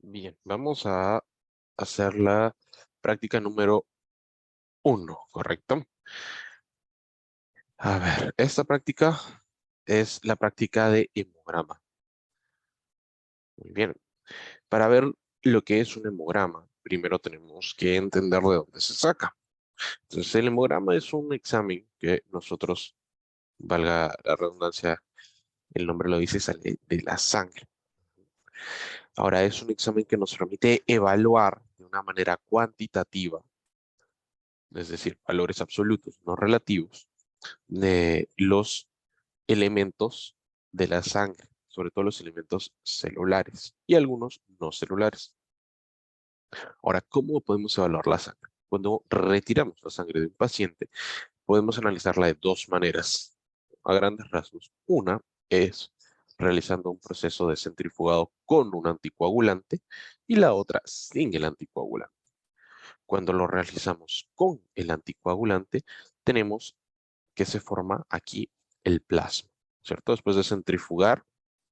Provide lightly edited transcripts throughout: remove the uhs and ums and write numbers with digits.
Bien, vamos a hacer la práctica número 1, ¿correcto? A ver, esta práctica es la práctica de hemograma. Muy bien, para ver lo que es un hemograma, primero tenemos que entender de dónde se saca. Entonces, el hemograma es un examen que nosotros, valga la redundancia, el nombre lo dice, sale de la sangre. Ahora, es un examen que nos permite evaluar de una manera cuantitativa, es decir, valores absolutos, no relativos, de los elementos de la sangre, sobre todo los elementos celulares y algunos no celulares. Ahora, ¿cómo podemos evaluar la sangre? Cuando retiramos la sangre de un paciente, podemos analizarla de dos maneras, a grandes rasgos. Una es realizando un proceso de centrifugado con un anticoagulante y la otra sin el anticoagulante. Cuando lo realizamos con el anticoagulante, tenemos que se forma aquí el plasma, ¿cierto? Después de centrifugar,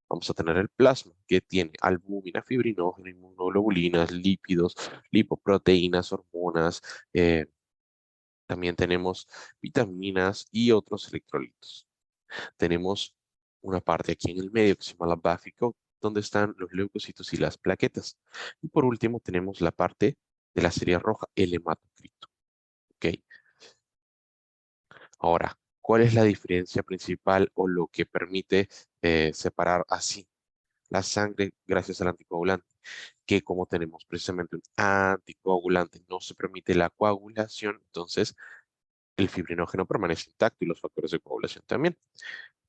vamos a tener el plasma que tiene albúmina, fibrinógeno, inmunoglobulinas, lípidos, lipoproteínas, hormonas, también tenemos vitaminas y otros electrolitos. Tenemos una parte aquí en el medio que se llama la báfico, donde están los leucocitos y las plaquetas. Y por último tenemos la parte de la serie roja, el hematocrito. ¿Ok? Ahora, ¿cuál es la diferencia principal o lo que permite separar así la sangre gracias al anticoagulante? Que como tenemos precisamente un anticoagulante, no se permite la coagulación, entonces el fibrinógeno permanece intacto y los factores de coagulación también.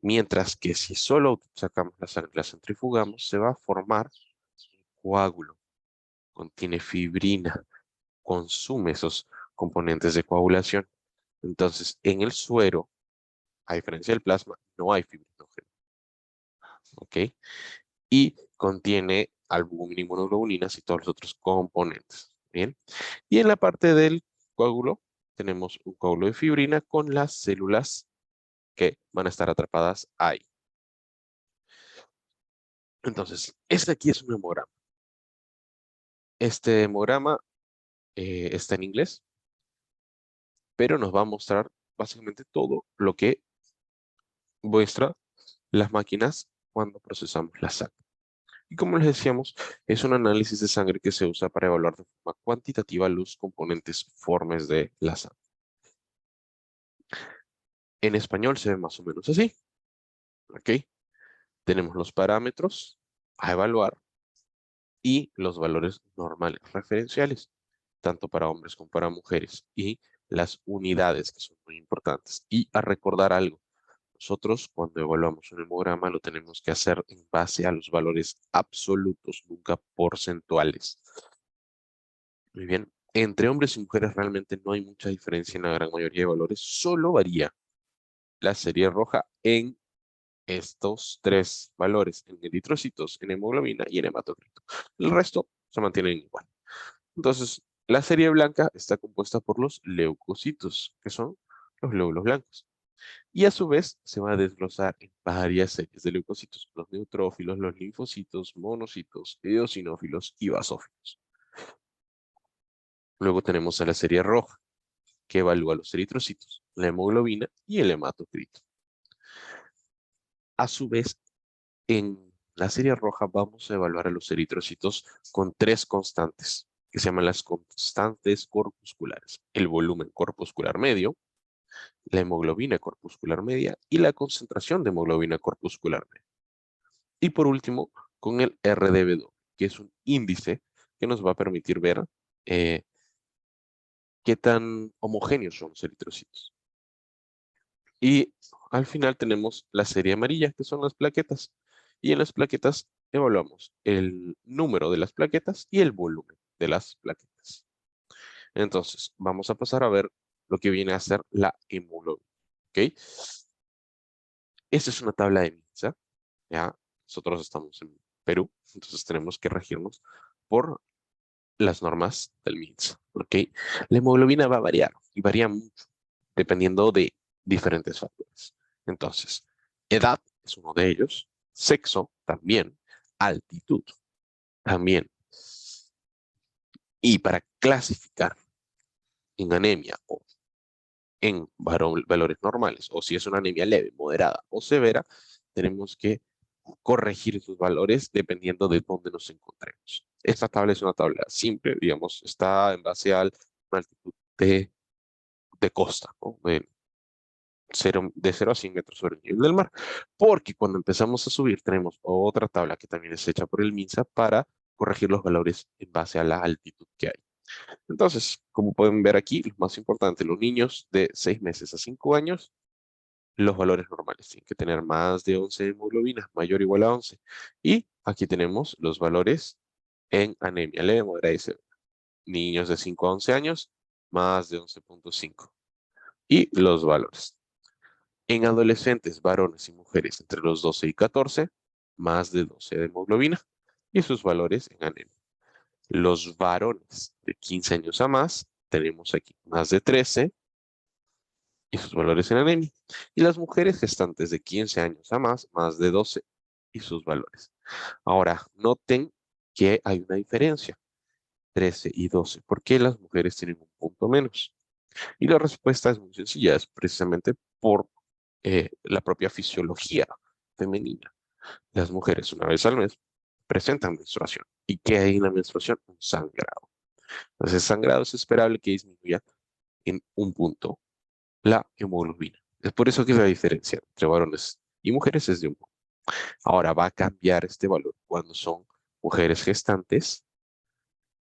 Mientras que si solo sacamos la sangre y la centrifugamos, se va a formar un coágulo, contiene fibrina, consume esos componentes de coagulación. Entonces, en el suero, a diferencia del plasma, no hay fibrinógeno, ¿ok? Y contiene albúmina, inmunoglobulinas y todos los otros componentes, ¿bien? Y en la parte del coágulo tenemos un coágulo de fibrina con las células que van a estar atrapadas ahí. Entonces, este aquí es un hemograma. Este hemograma está en inglés, pero nos va a mostrar básicamente todo lo que muestra las máquinas cuando procesamos la sangre. Y como les decíamos, es un análisis de sangre que se usa para evaluar de forma cuantitativa los componentes formes de la sangre. En español se ve más o menos así, ¿ok? Tenemos los parámetros a evaluar y los valores normales referenciales, tanto para hombres como para mujeres, y las unidades que son muy importantes. Y a recordar algo, nosotros cuando evaluamos un hemograma lo tenemos que hacer en base a los valores absolutos, nunca porcentuales. Muy bien. Entre hombres y mujeres realmente no hay mucha diferencia en la gran mayoría de valores, solo varía la serie roja en estos tres valores, en eritrocitos, en hemoglobina y en hematocrito. El resto se mantienen igual. Entonces, la serie blanca está compuesta por los leucocitos, que son los glóbulos blancos. Y a su vez se va a desglosar en varias series de leucocitos, los neutrófilos, los linfocitos, monocitos, eosinófilos y basófilos. Luego tenemos a la serie roja, que evalúa los eritrocitos, la hemoglobina y el hematocrito. A su vez, en la serie roja vamos a evaluar a los eritrocitos con tres constantes, que se llaman las constantes corpusculares: el volumen corpuscular medio, la hemoglobina corpuscular media y la concentración de hemoglobina corpuscular media. Y por último, con el RDBW, que es un índice que nos va a permitir ver eh, qué tan homogéneos son los eritrocitos. Y al final tenemos la serie amarilla, que son las plaquetas. Y en las plaquetas evaluamos el número de las plaquetas y el volumen de las plaquetas. Entonces, vamos a pasar a ver lo que viene a ser la hemoglobina. ¿Ok? Esta es una tabla de Minsa. ¿Ya? Nosotros estamos en Perú, entonces tenemos que regirnos por las normas del MINSA. ¿Ok? La hemoglobina va a variar y varía mucho dependiendo de diferentes factores. Entonces, edad es uno de ellos, sexo también, altitud también, Y para clasificar en anemia o en valores normales, o si es una anemia leve, moderada o severa, tenemos que corregir sus valores dependiendo de dónde nos encontremos. Esta tabla es una tabla simple, digamos, está en base a la altitud de costa, ¿no? De 0 a 100 metros sobre el nivel del mar, porque cuando empezamos a subir tenemos otra tabla que también es hecha por el MINSA para corregir los valores en base a la altitud que hay. Entonces, como pueden ver aquí, lo más importante, los niños de 6 meses a 5 años, los valores normales tienen que tener más de 11 de hemoglobina, mayor o igual a 11. Y aquí tenemos los valores en anemia leve, moderada y severa. Niños de 5 a 11 años, más de 11,5. Y los valores. En adolescentes, varones y mujeres entre los 12 y 14, más de 12 de hemoglobina. Y sus valores en anemia. Los varones de 15 años a más, tenemos aquí más de 13 y sus valores en anemia. Y las mujeres gestantes de 15 años a más de 12 y sus valores. Ahora, noten que hay una diferencia, 13 y 12. ¿Por qué las mujeres tienen un punto menos? Y la respuesta es muy sencilla, es precisamente por la propia fisiología femenina. Las mujeres una vez al mes presentan menstruación. ¿Y qué hay en la menstruación? Un sangrado. Entonces, el sangrado es esperable que disminuya en un punto la hemoglobina. Es por eso que la diferencia entre varones y mujeres es de un punto. Ahora va a cambiar este valor cuando son mujeres gestantes,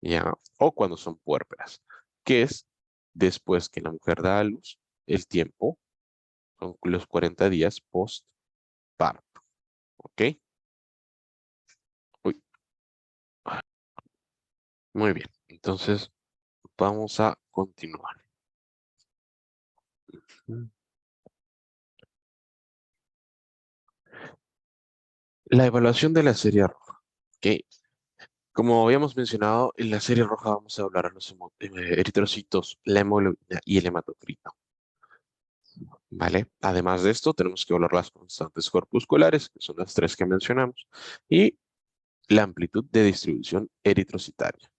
¿ya? O cuando son puérperas, que es después que la mujer da a luz, el tiempo son los 40 días post-parto, ¿ok? Uy, muy bien, entonces vamos a continuar. La evaluación de la serie roja, ¿ok? Como habíamos mencionado, en la serie roja vamos a hablar a los eritrocitos, la hemoglobina y el hematocrito, ¿vale? Además de esto, tenemos que evaluar las constantes corpusculares, que son las tres que mencionamos, y la amplitud de distribución eritrocitaria,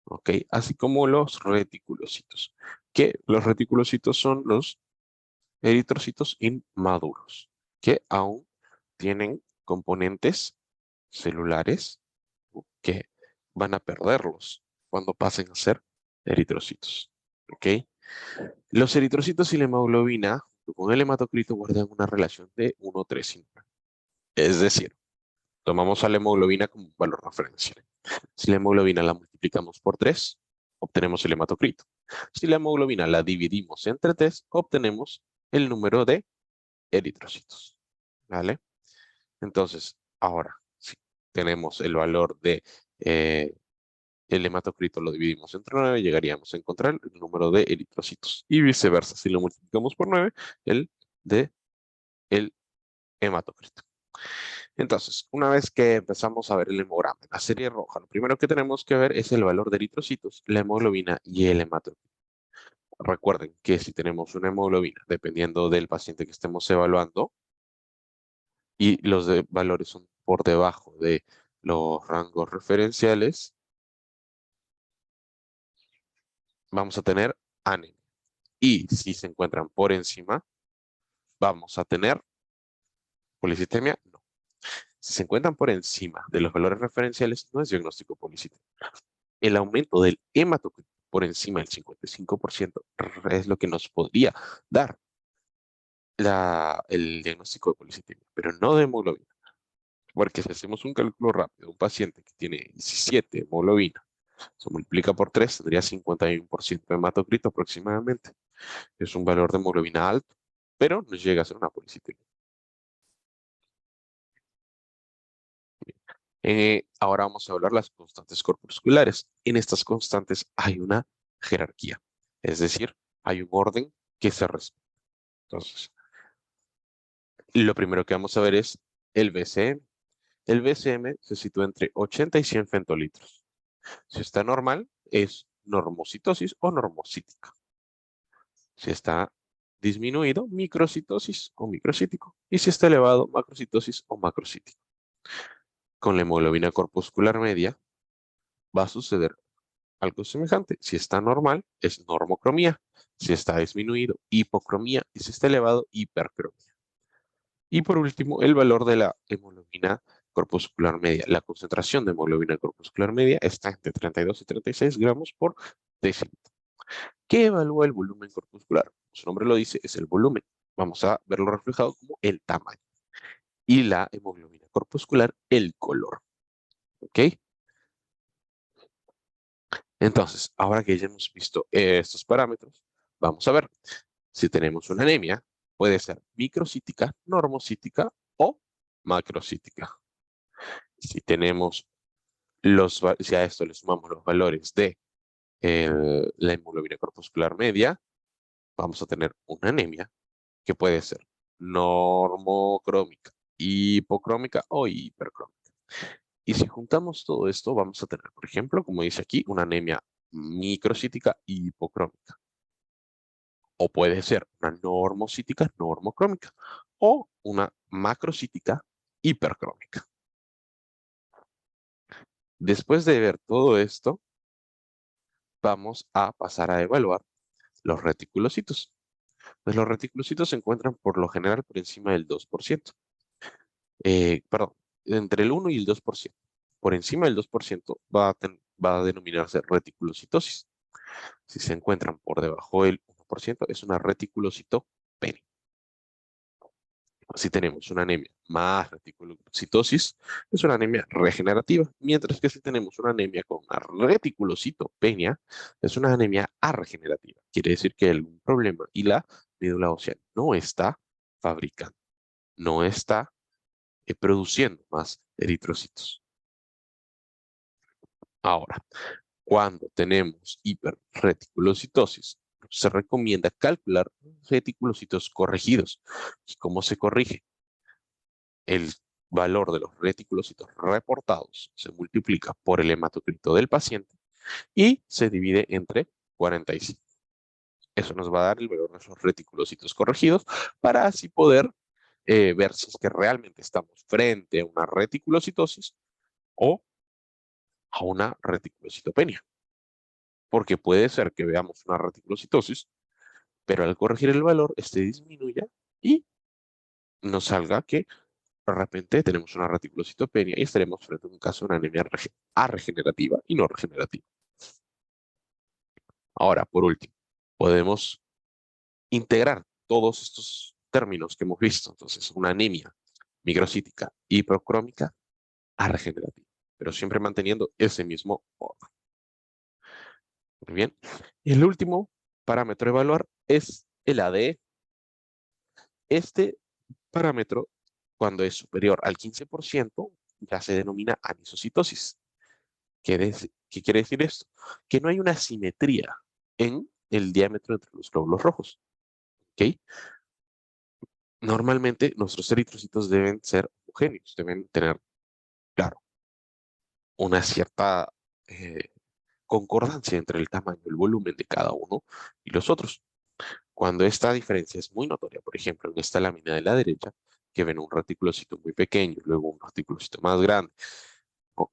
¿ok? Así como los reticulocitos, que los reticulocitos son los eritrocitos inmaduros, que aún tienen componentes celulares que van a perderlos cuando pasen a ser eritrocitos, ¿ok? Los eritrocitos y la hemoglobina, junto con el hematocrito, guardan una relación de 1,3. Es decir, tomamos a la hemoglobina como un valor referencial. Si la hemoglobina la multiplicamos por 3, obtenemos el hematocrito. Si la hemoglobina la dividimos entre 3, obtenemos el número de eritrocitos, ¿vale? Entonces, ahora, si tenemos el valor de el hematocrito lo dividimos entre 9, llegaríamos a encontrar el número de eritrocitos. Y viceversa, si lo multiplicamos por 9, el de el hematocrito. Entonces, una vez que empezamos a ver el hemograma, la serie roja, lo primero que tenemos que ver es el valor de eritrocitos, la hemoglobina y el hematocrito. Recuerden que si tenemos una hemoglobina, dependiendo del paciente que estemos evaluando, y los valores son por debajo de los rangos referenciales, vamos a tener anemia. Y si se encuentran por encima, vamos a tener policitemia. No. Si se encuentran por encima de los valores referenciales, no es diagnóstico policitemia. El aumento del hematocrito por encima del 55% es lo que nos podría dar el diagnóstico de policitemia, pero no de hemoglobina. Porque si hacemos un cálculo rápido, un paciente que tiene 17 hemoglobina, se multiplica por 3, tendría 51% de hematocrito aproximadamente. Es un valor de hemoglobina alto, pero no llega a ser una policitemia. Ahora vamos a hablar las constantes corpusculares. En estas constantes hay una jerarquía, es decir, hay un orden que se respeta. Entonces, lo primero que vamos a ver es el BCM. El BCM se sitúa entre 80 y 100 femtolitros. Si está normal, es normocitosis o normocítica. Si está disminuido, microcitosis o microcítico. Y si está elevado, macrocitosis o macrocítico. Con la hemoglobina corpuscular media va a suceder algo semejante. Si está normal, es normocromía. Si está disminuido, hipocromía. Y si está elevado, hipercromía. Y por último, el valor de la hemoglobina corpuscular media. La concentración de hemoglobina corpuscular media está entre 32 y 36 gramos por decilitro. ¿Qué evalúa el volumen corpuscular? Su nombre lo dice, es el volumen. Vamos a verlo reflejado como el tamaño. Y la hemoglobina corpuscular, el color. ¿Ok? Entonces, ahora que ya hemos visto estos parámetros, vamos a ver si tenemos una anemia, puede ser microcítica, normocítica o macrocítica. Si tenemos si a esto le sumamos los valores de la hemoglobina corpuscular media, vamos a tener una anemia que puede ser normocrómica, hipocrómica o hipercrómica. Y si juntamos todo esto, vamos a tener, por ejemplo, como dice aquí, una anemia microcítica hipocrómica. O puede ser una normocítica normocrómica o una macrocítica hipercrómica. Después de ver todo esto, vamos a pasar a evaluar los reticulocitos. Pues los reticulocitos se encuentran por lo general por encima del 2%. Perdón, entre el 1 y el 2%. Por encima del 2% va a denominarse reticulocitosis. Si se encuentran por debajo del 1%, es una reticulocitopenia. Si tenemos una anemia más reticulocitosis, es una anemia regenerativa, mientras que si tenemos una anemia con una reticulocitopenia, es una anemia arregenerativa. Quiere decir que hay algún problema y la médula ósea no está fabricando, no está produciendo más eritrocitos. Ahora, cuando tenemos hiperreticulocitosis, se recomienda calcular reticulocitos corregidos. ¿Y cómo se corrige? El valor de los reticulocitos reportados se multiplica por el hematocrito del paciente y se divide entre 45. Eso nos va a dar el valor de esos reticulocitos corregidos para así poder ver si es que realmente estamos frente a una reticulocitosis o a una reticulocitopenia. Porque puede ser que veamos una reticulocitosis, pero al corregir el valor, este disminuya y nos salga que de repente tenemos una reticulocitopenia y estaremos frente a un caso de una anemia arregenerativa y no regenerativa. Ahora, por último, podemos integrar todos estos términos que hemos visto. Entonces, una anemia microcítica, hipercrómica, arregenerativa, pero siempre manteniendo ese mismo orden. Muy bien. Y el último parámetro a evaluar es el ADE. Este parámetro, cuando es superior al 15%, ya se denomina anisocitosis. ¿Qué quiere decir esto? Que no hay una simetría en el diámetro entre los glóbulos rojos. ¿Ok? Normalmente nuestros eritrocitos deben ser homogéneos, deben tener, claro, una cierta concordancia entre el tamaño y el volumen de cada uno y los otros. Cuando esta diferencia es muy notoria, por ejemplo, en esta lámina de la derecha, que ven un reticulocito muy pequeño, luego un reticulocito más grande, ¿no?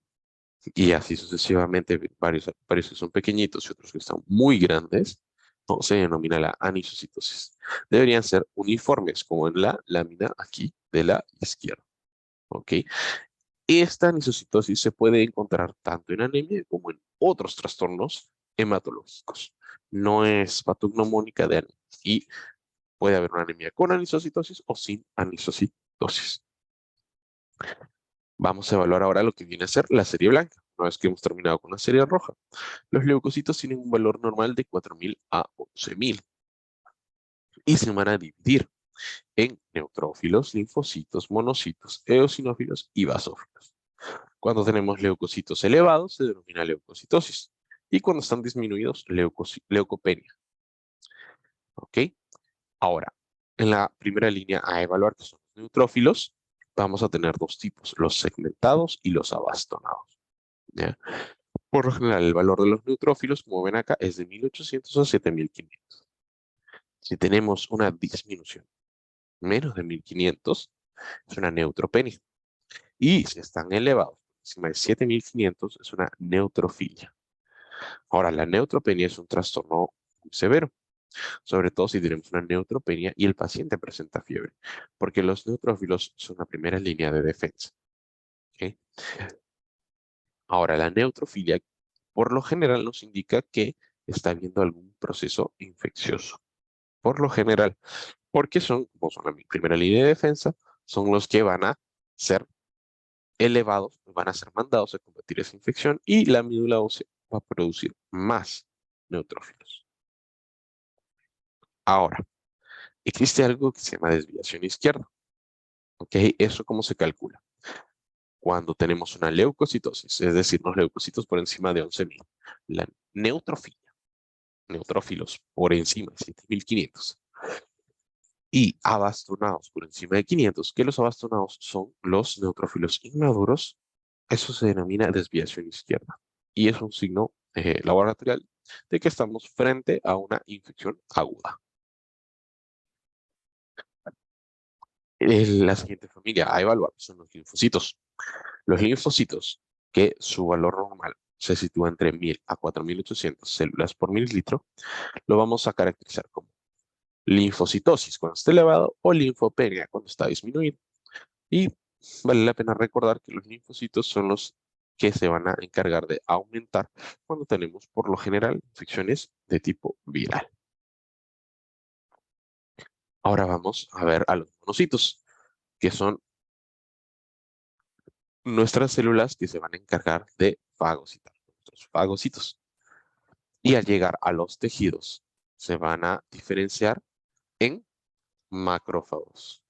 Y así sucesivamente, varios que son pequeñitos y otros que están muy grandes, ¿no? Se denomina la anisocitosis. Deberían ser uniformes, como en la lámina aquí de la izquierda. ¿Ok? Esta anisocitosis se puede encontrar tanto en anemia como en otros trastornos hematológicos. No es patognomónica de anemia. Y puede haber una anemia con anisocitosis o sin anisocitosis. Vamos a evaluar ahora lo que viene a ser la serie blanca. Una vez que hemos terminado con la serie roja, los leucocitos tienen un valor normal de 4.000 a 11.000 y se van a dividir en neutrófilos, linfocitos, monocitos, eosinófilos y basófilos. Cuando tenemos leucocitos elevados, se denomina leucocitosis. Y cuando están disminuidos, leucopenia. ¿Ok? Ahora, en la primera línea a evaluar, que son los neutrófilos, vamos a tener dos tipos, los segmentados y los abastonados. ¿Ya? Por lo general, el valor de los neutrófilos, como ven acá, es de 1.800 a 7.500. Si tenemos una disminución menos de 1.500, es una neutropenia. Y si están elevados, encima de 7.500, es una neutrofilia. Ahora, la neutropenia es un trastorno muy severo, sobre todo si tenemos una neutropenia y el paciente presenta fiebre, porque los neutrófilos son la primera línea de defensa. ¿Ok? Ahora, la neutrofilia por lo general nos indica que está habiendo algún proceso infeccioso. Por lo general, porque son, como son la primera línea de defensa, son los que van a ser elevados, van a ser mandados a combatir esa infección y la médula ósea va a producir más neutrófilos. Ahora, existe algo que se llama desviación izquierda. ¿Ok? ¿Eso cómo se calcula? Cuando tenemos una leucocitosis, es decir, los leucocitos por encima de 11.000, la neutrofilia, neutrófilos por encima de 7.500 y abastonados por encima de 500, que los abastonados son los neutrófilos inmaduros, eso se denomina desviación izquierda y es un signo laboratorial de que estamos frente a una infección aguda. La siguiente familia a evaluar son los linfocitos. Los linfocitos, que su valor normal se sitúa entre 1000 a 4800 células por mililitro, lo vamos a caracterizar como linfocitosis cuando está elevado o linfopenia cuando está disminuido. Y vale la pena recordar que los linfocitos son los que se van a encargar de aumentar cuando tenemos por lo general infecciones de tipo viral. Ahora vamos a ver a los monocitos, que son nuestras células que se van a encargar de fagocitar, nuestros fagocitos. Y al llegar a los tejidos, se van a diferenciar en macrófagos.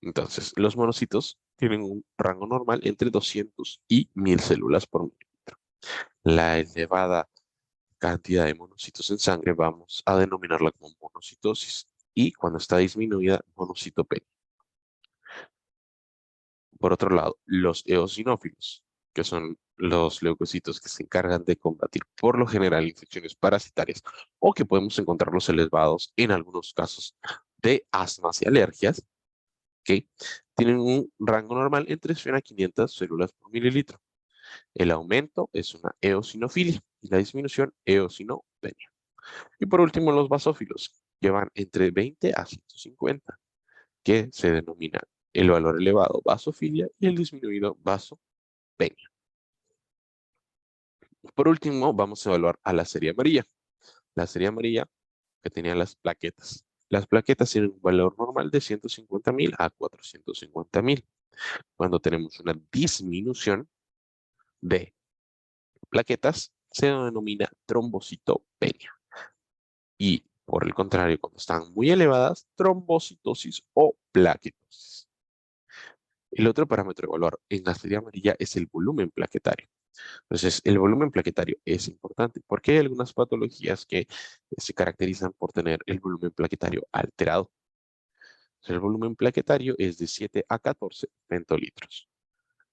Entonces, los monocitos tienen un rango normal entre 200 y 1000 células por mililitro. La elevada cantidad de monocitos en sangre vamos a denominarla como monocitosis y cuando está disminuida, monocitopenia. Por otro lado, los eosinófilos, que son los leucocitos que se encargan de combatir por lo general infecciones parasitarias o que podemos encontrarlos elevados en algunos casos de asmas y alergias, que tienen un rango normal entre 100 a 500 células por mililitro. El aumento es una eosinofilia y la disminución eosinopenia. Y por último, los basófilos, que van entre 20 a 150, que se denomina el valor elevado basofilia y el disminuido vasopenia. Por último, vamos a evaluar a la serie amarilla. La serie amarilla que tenía las plaquetas. Las plaquetas tienen un valor normal de 150.000 a 450.000. Cuando tenemos una disminución de plaquetas, se denomina trombocitopenia. Y por el contrario, cuando están muy elevadas, trombocitosis o plaquetosis. El otro parámetro a evaluar en la serie amarilla es el volumen plaquetario. Entonces, el volumen plaquetario es importante porque hay algunas patologías que se caracterizan por tener el volumen plaquetario alterado. Entonces, el volumen plaquetario es de 7 a 14 pentolitros.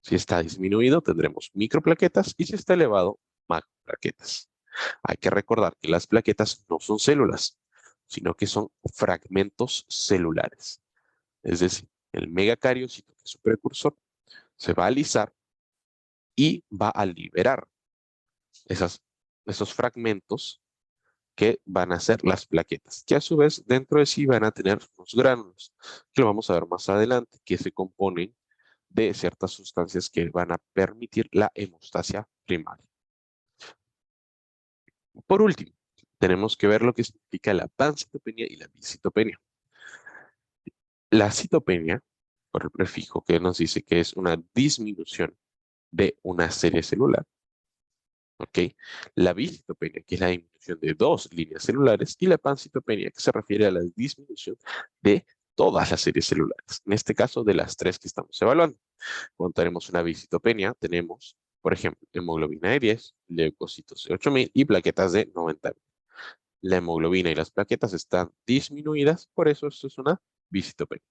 Si está disminuido, tendremos microplaquetas y si está elevado, macroplaquetas. Hay que recordar que las plaquetas no son células, sino que son fragmentos celulares. Es decir, el megacariocito, que es su precursor, se va a alisar y va a liberar esos fragmentos que van a ser las plaquetas, que a su vez dentro de sí van a tener unos gránulos, que lo vamos a ver más adelante, que se componen de ciertas sustancias que van a permitir la hemostasia primaria. Por último, tenemos que ver lo que significa la pancitopenia y la bicitopenia. La citopenia, por el prefijo que nos dice que es una disminución de una serie celular, ¿ok? La bicitopenia, que es la disminución de dos líneas celulares, y la pancitopenia, que se refiere a la disminución de todas las series celulares, en este caso de las tres que estamos evaluando. Cuando tenemos una bicitopenia, tenemos, por ejemplo, hemoglobina de 10, leucocitos de 8.000 y plaquetas de 90.000. La hemoglobina y las plaquetas están disminuidas, por eso esto es una bicitopenia.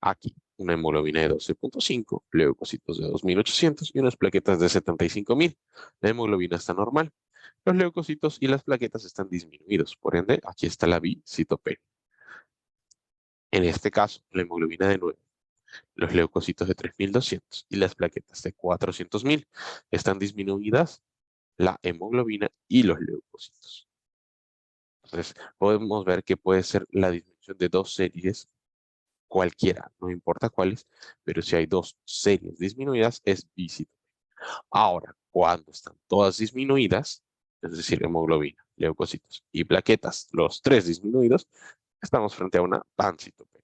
Aquí, una hemoglobina de 12.5, leucocitos de 2.800 y unas plaquetas de 75.000. La hemoglobina está normal. Los leucocitos y las plaquetas están disminuidos, por ende, aquí está la bicitopenia. En este caso, la hemoglobina de 9, los leucocitos de 3.200 y las plaquetas de 400.000 están disminuidas. la hemoglobina y los leucocitos. Entonces, podemos ver que puede ser la disminución de dos series, cualquiera, no importa cuáles, pero si hay dos series disminuidas, es bicitopenia. Ahora, cuando están todas disminuidas, es decir, hemoglobina, leucocitos y plaquetas, los tres disminuidos, estamos frente a una pancitopenia.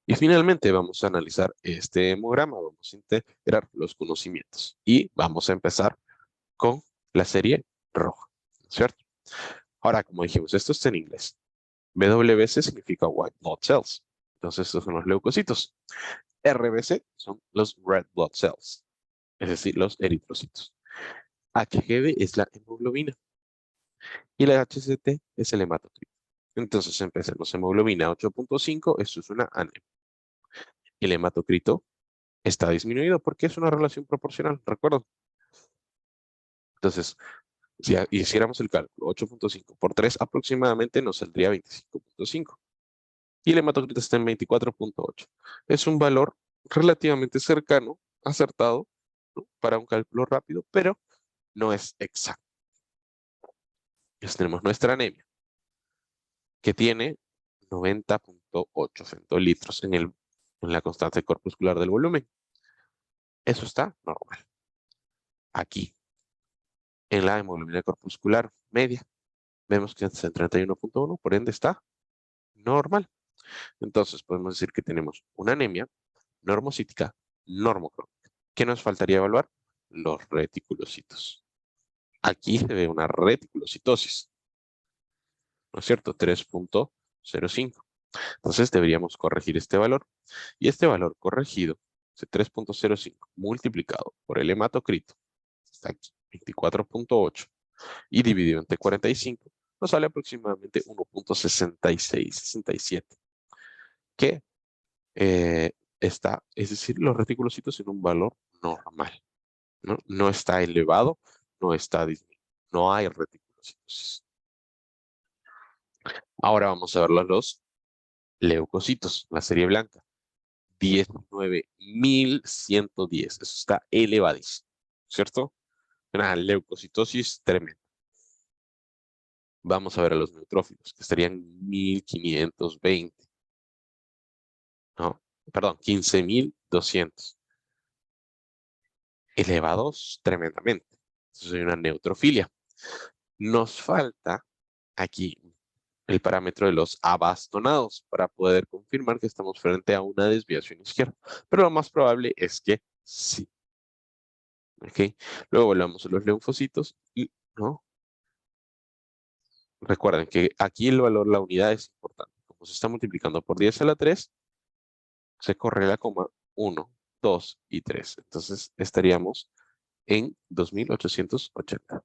Y finalmente vamos a analizar este hemograma, vamos a integrar los conocimientos y vamos a empezar con la serie roja, ¿cierto? Ahora, como dijimos, esto está en inglés. WBC significa White Blood Cells. Entonces, estos son los leucocitos. RBC son los Red Blood Cells, es decir, los eritrocitos. HGB es la hemoglobina y la HCT es el hematocrito. Entonces, empecemos. Hemoglobina 8.5, esto es una anemia. El hematocrito está disminuido porque es una relación proporcional, ¿recuerdo? Entonces, si hiciéramos el cálculo, 8.5 por 3 aproximadamente nos saldría 25.5. Y el hematocrito está en 24.8. Es un valor relativamente cercano, acertado, ¿no?, para un cálculo rápido, pero no es exacto. Entonces tenemos nuestra anemia, que tiene 90.8 centilitros en la constante corpuscular del volumen. Eso está normal. Aquí, en la hemoglobina corpuscular media, vemos que está en 31.1, por ende está normal. Entonces podemos decir que tenemos una anemia normocítica normocrónica. ¿Qué nos faltaría evaluar? Los reticulocitos. Aquí se ve una reticulocitosis, ¿no es cierto? 3.05. Entonces deberíamos corregir este valor. Y este valor corregido, 3.05 multiplicado por el hematocrito, está aquí, 24.8, y dividido entre 45, nos sale aproximadamente 1.66, 67, que está, es decir, los reticulocitos en un valor normal, ¿no? No está elevado, no está disminuido, no hay reticulocitosis. Ahora vamos a ver los leucocitos, la serie blanca. 19.110, eso está elevadísimo, ¿cierto? Una leucocitosis tremenda. Vamos a ver a los neutrófilos, que estarían 1.520, no, perdón, 15.200. Elevados tremendamente. Entonces hay una neutrofilia. Nos falta aquí el parámetro de los abastonados para poder confirmar que estamos frente a una desviación izquierda. Pero lo más probable es que sí. ¿Ok? Luego volvamos a los linfocitos y, ¿no? Recuerden que aquí el valor, la unidad es importante. Como se está multiplicando por 10 a la 3, se corre la coma 1, 2 y 3. Entonces estaríamos en 2.880.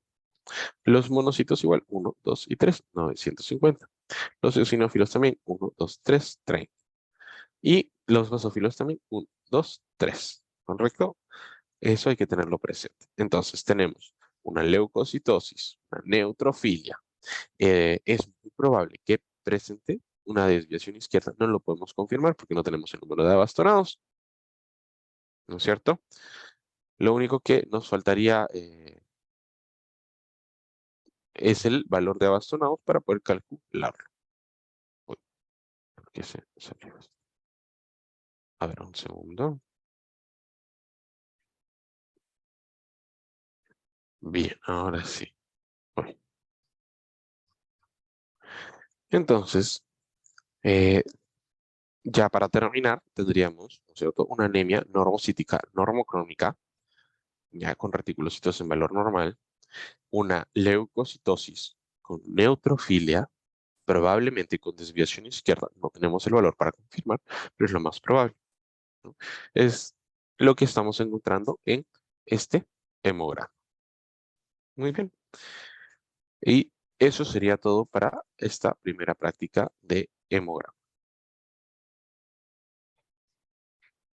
Los monocitos igual, 1, 2 y 3, 950. Los eosinófilos también, 1, 2, 3, 30. Y los basófilos también, 1, 2, 3. ¿Correcto? Eso hay que tenerlo presente. Entonces tenemos una leucocitosis, una neutrofilia. Es muy probable que presente una desviación izquierda. No lo podemos confirmar porque no tenemos el número de abastonados, ¿no es cierto? Lo único que nos faltaría es el valor de abastonados para poder calcularlo. Uy, ¿por qué se salió esto? A ver, un segundo. Bien, ahora sí. Uy. Entonces, eh, ya para terminar, tendríamos, ¿no es cierto?, una anemia normocítica normocrónica, ya con reticulocitos en valor normal, una leucocitosis con neutrofilia, probablemente con desviación izquierda. No tenemos el valor para confirmar, pero es lo más probable, ¿no? Es lo que estamos encontrando en este hemograma. Muy bien. Y eso sería todo para esta primera práctica de hemograma.